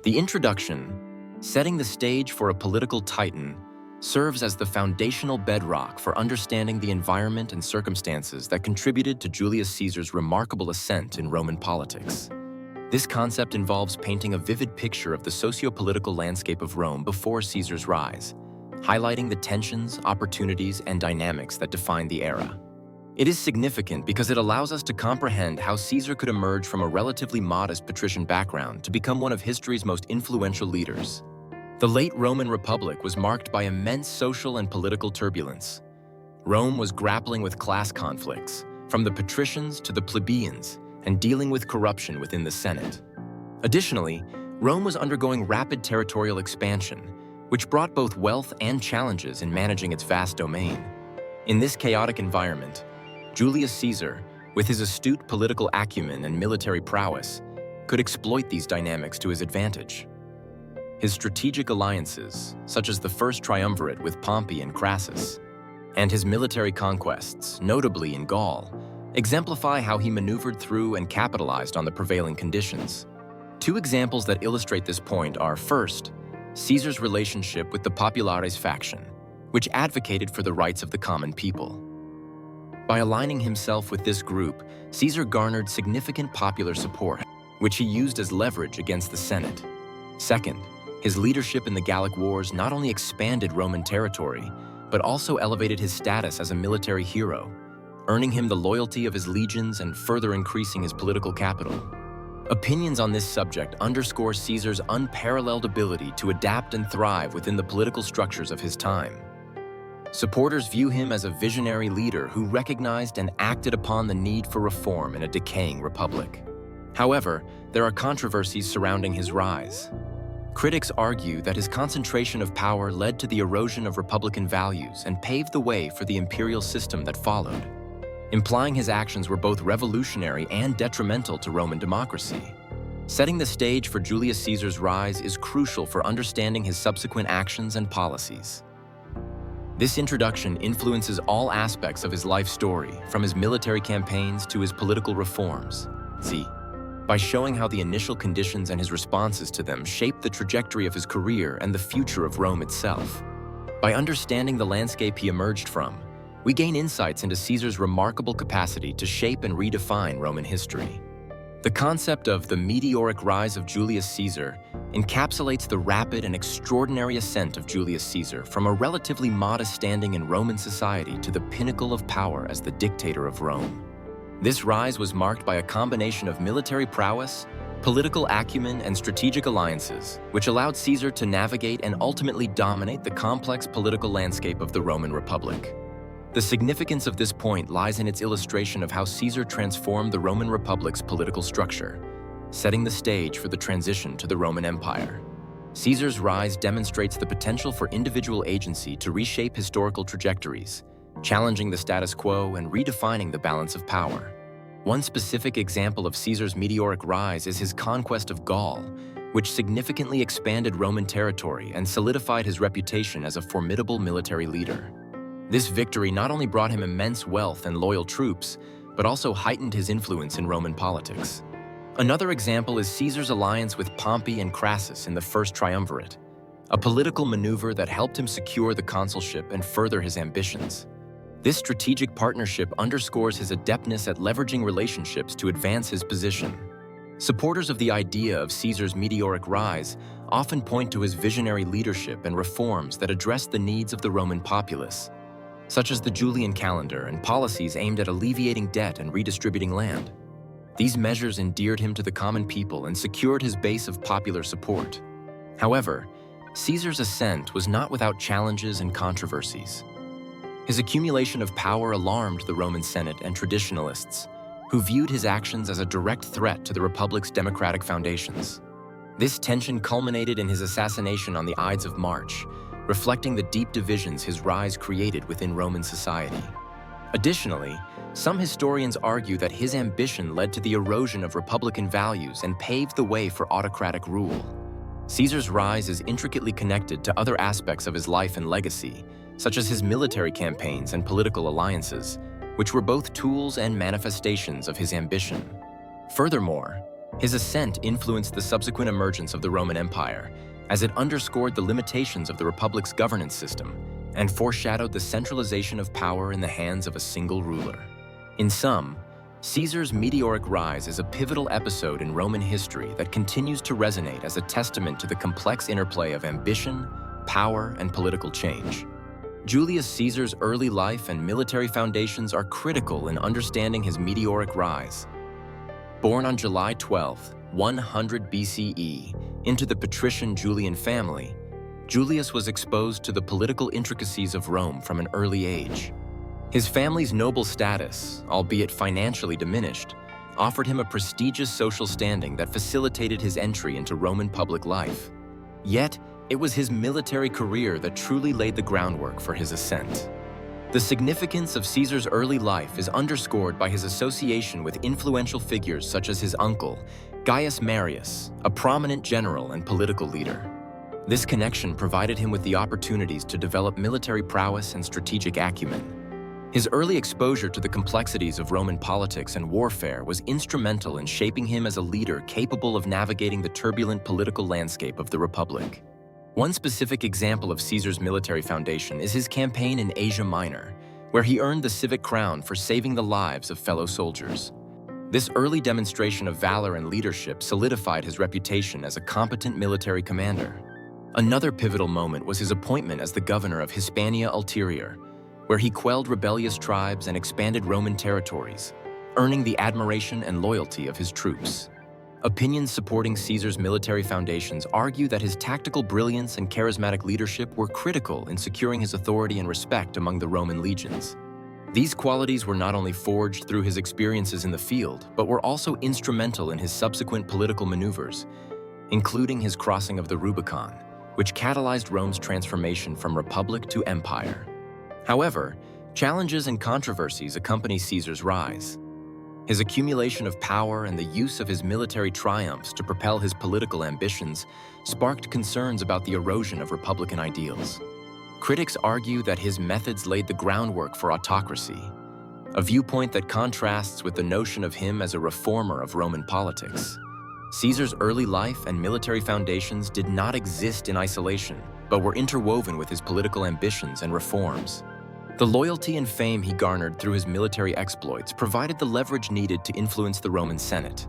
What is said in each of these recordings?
The introduction, setting the stage for a political titan, serves as the foundational bedrock for understanding the environment and circumstances that contributed to Julius Caesar's remarkable ascent in Roman politics. This concept involves painting a vivid picture of the socio-political landscape of Rome before Caesar's rise, highlighting the tensions, opportunities, and dynamics that define the era. It is significant because it allows us to comprehend how Caesar could emerge from a relatively modest patrician background to become one of history's most influential leaders. The late Roman Republic was marked by immense social and political turbulence. Rome was grappling with class conflicts, from the patricians to the plebeians, and dealing with corruption within the Senate. Additionally, Rome was undergoing rapid territorial expansion, which brought both wealth and challenges in managing its vast domain. In this chaotic environment, Julius Caesar, with his astute political acumen and military prowess, could exploit these dynamics to his advantage. His strategic alliances, such as the First Triumvirate with Pompey and Crassus, and his military conquests, notably in Gaul, exemplify how he maneuvered through and capitalized on the prevailing conditions. Two examples that illustrate this point are, first, Caesar's relationship with the populares faction, which advocated for the rights of the common people. By aligning himself with this group, Caesar garnered significant popular support, which he used as leverage against the Senate. Second, his leadership in the Gallic Wars not only expanded Roman territory, but also elevated his status as a military hero, earning him the loyalty of his legions and further increasing his political capital. Opinions on this subject underscore Caesar's unparalleled ability to adapt and thrive within the political structures of his time. Supporters view him as a visionary leader who recognized and acted upon the need for reform in a decaying republic. However, there are controversies surrounding his rise. Critics argue that his concentration of power led to the erosion of republican values and paved the way for the imperial system that followed, implying his actions were both revolutionary and detrimental to Roman democracy. Setting the stage for Julius Caesar's rise is crucial for understanding his subsequent actions and policies. This introduction influences all aspects of his life story, from his military campaigns to his political reforms. By showing how the initial conditions and his responses to them shaped the trajectory of his career and the future of Rome itself. By understanding the landscape he emerged from, we gain insights into Caesar's remarkable capacity to shape and redefine Roman history. The concept of the meteoric rise of Julius Caesar encapsulates the rapid and extraordinary ascent of Julius Caesar from a relatively modest standing in Roman society to the pinnacle of power as the dictator of Rome. This rise was marked by a combination of military prowess, political acumen, and strategic alliances, which allowed Caesar to navigate and ultimately dominate the complex political landscape of the Roman Republic. The significance of this point lies in its illustration of how Caesar transformed the Roman Republic's political structure, setting the stage for the transition to the Roman Empire. Caesar's rise demonstrates the potential for individual agency to reshape historical trajectories, challenging the status quo and redefining the balance of power. One specific example of Caesar's meteoric rise is his conquest of Gaul, which significantly expanded Roman territory and solidified his reputation as a formidable military leader. This victory not only brought him immense wealth and loyal troops, but also heightened his influence in Roman politics. Another example is Caesar's alliance with Pompey and Crassus in the First Triumvirate, a political maneuver that helped him secure the consulship and further his ambitions. This strategic partnership underscores his adeptness at leveraging relationships to advance his position. Supporters of the idea of Caesar's meteoric rise often point to his visionary leadership and reforms that addressed the needs of the Roman populace, such as the Julian calendar and policies aimed at alleviating debt and redistributing land. These measures endeared him to the common people and secured his base of popular support. However, Caesar's ascent was not without challenges and controversies. His accumulation of power alarmed the Roman Senate and traditionalists, who viewed his actions as a direct threat to the Republic's democratic foundations. This tension culminated in his assassination on the Ides of March, reflecting the deep divisions his rise created within Roman society. Additionally, some historians argue that his ambition led to the erosion of republican values and paved the way for autocratic rule. Caesar's rise is intricately connected to other aspects of his life and legacy, such as his military campaigns and political alliances, which were both tools and manifestations of his ambition. Furthermore, His ascent influenced the subsequent emergence of the Roman Empire, as it underscored the limitations of the Republic's governance system and foreshadowed the centralization of power in the hands of a single ruler. In sum, Caesar's meteoric rise is a pivotal episode in Roman history that continues to resonate as a testament to the complex interplay of ambition, power, and political change. Julius Caesar's early life and military foundations are critical in understanding his meteoric rise. Born on July 12, 100 BCE, into the patrician Julian family, Julius was exposed to the political intricacies of Rome from an early age. His family's noble status, albeit financially diminished, offered him a prestigious social standing that facilitated his entry into Roman public life. Yet, it was his military career that truly laid the groundwork for his ascent. The significance of Caesar's early life is underscored by his association with influential figures such as his uncle, Gaius Marius, a prominent general and political leader. This connection provided him with the opportunities to develop military prowess and strategic acumen. His early exposure to the complexities of Roman politics and warfare was instrumental in shaping him as a leader capable of navigating the turbulent political landscape of the Republic. One specific example of Caesar's military foundation is his campaign in Asia Minor, where he earned the civic crown for saving the lives of fellow soldiers. This early demonstration of valor and leadership solidified his reputation as a competent military commander. Another pivotal moment was his appointment as the governor of Hispania Ulterior, where he quelled rebellious tribes and expanded Roman territories, earning the admiration and loyalty of his troops. Opinions supporting Caesar's military foundations argue that his tactical brilliance and charismatic leadership were critical in securing his authority and respect among the Roman legions. These qualities were not only forged through his experiences in the field, but were also instrumental in his subsequent political maneuvers, including his crossing of the Rubicon, which catalyzed Rome's transformation from republic to empire. However, challenges and controversies accompany Caesar's rise. His accumulation of power and the use of his military triumphs to propel his political ambitions sparked concerns about the erosion of republican ideals. Critics argue that his methods laid the groundwork for autocracy, a viewpoint that contrasts with the notion of him as a reformer of Roman politics. Caesar's early life and military foundations did not exist in isolation, but were interwoven with his political ambitions and reforms. The loyalty and fame he garnered through his military exploits provided the leverage needed to influence the Roman Senate,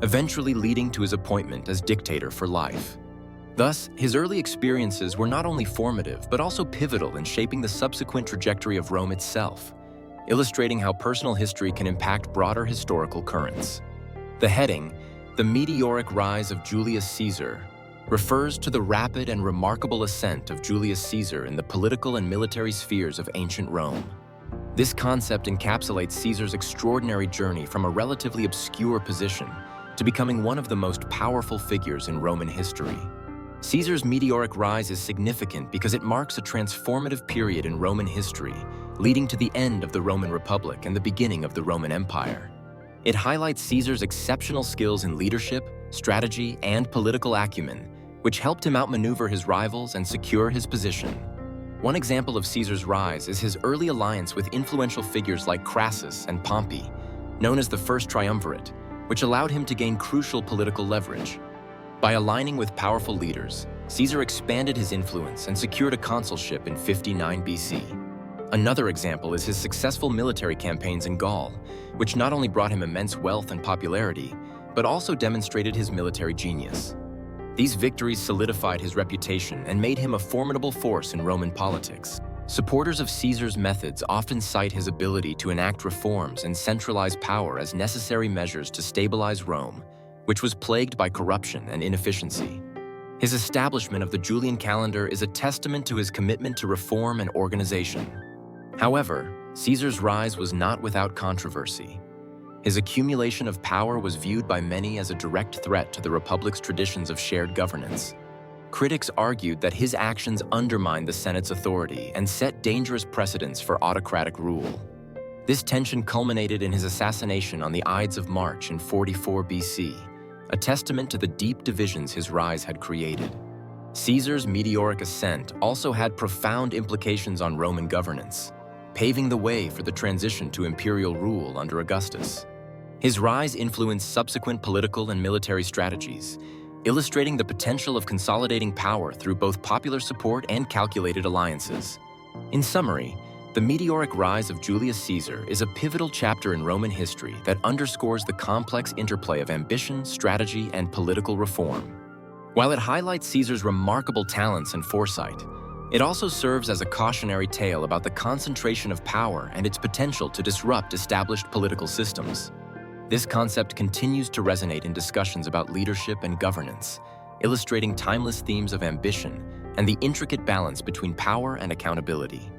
eventually leading to his appointment as dictator for life. Thus, his early experiences were not only formative, but also pivotal in shaping the subsequent trajectory of Rome itself, illustrating how personal history can impact broader historical currents. The heading, "The Meteoric Rise of Julius Caesar," refers to the rapid and remarkable ascent of Julius Caesar in the political and military spheres of ancient Rome. This concept encapsulates Caesar's extraordinary journey from a relatively obscure position to becoming one of the most powerful figures in Roman history. Caesar's meteoric rise is significant because it marks a transformative period in Roman history, leading to the end of the Roman Republic and the beginning of the Roman Empire. It highlights Caesar's exceptional skills in leadership, strategy, and political acumen, which helped him outmaneuver his rivals and secure his position. One example of Caesar's rise is his early alliance with influential figures like Crassus and Pompey, known as the First Triumvirate, which allowed him to gain crucial political leverage. By aligning with powerful leaders, Caesar expanded his influence and secured a consulship in 59 BC. Another example is his successful military campaigns in Gaul, which not only brought him immense wealth and popularity, but also demonstrated his military genius. These victories solidified his reputation and made him a formidable force in Roman politics. Supporters of Caesar's methods often cite his ability to enact reforms and centralize power as necessary measures to stabilize Rome, which was plagued by corruption and inefficiency. His establishment of the Julian calendar is a testament to his commitment to reform and organization. However, Caesar's rise was not without controversy. His accumulation of power was viewed by many as a direct threat to the Republic's traditions of shared governance. Critics argued that his actions undermined the Senate's authority and set dangerous precedents for autocratic rule. This tension culminated in his assassination on the Ides of March in 44 BC, a testament to the deep divisions his rise had created. Caesar's meteoric ascent also had profound implications on Roman governance, paving the way for the transition to imperial rule under Augustus. His rise influenced subsequent political and military strategies, illustrating the potential of consolidating power through both popular support and calculated alliances. In summary, the meteoric rise of Julius Caesar is a pivotal chapter in Roman history that underscores the complex interplay of ambition, strategy, and political reform. While it highlights Caesar's remarkable talents and foresight, it also serves as a cautionary tale about the concentration of power and its potential to disrupt established political systems. This concept continues to resonate in discussions about leadership and governance, illustrating timeless themes of ambition and the intricate balance between power and accountability.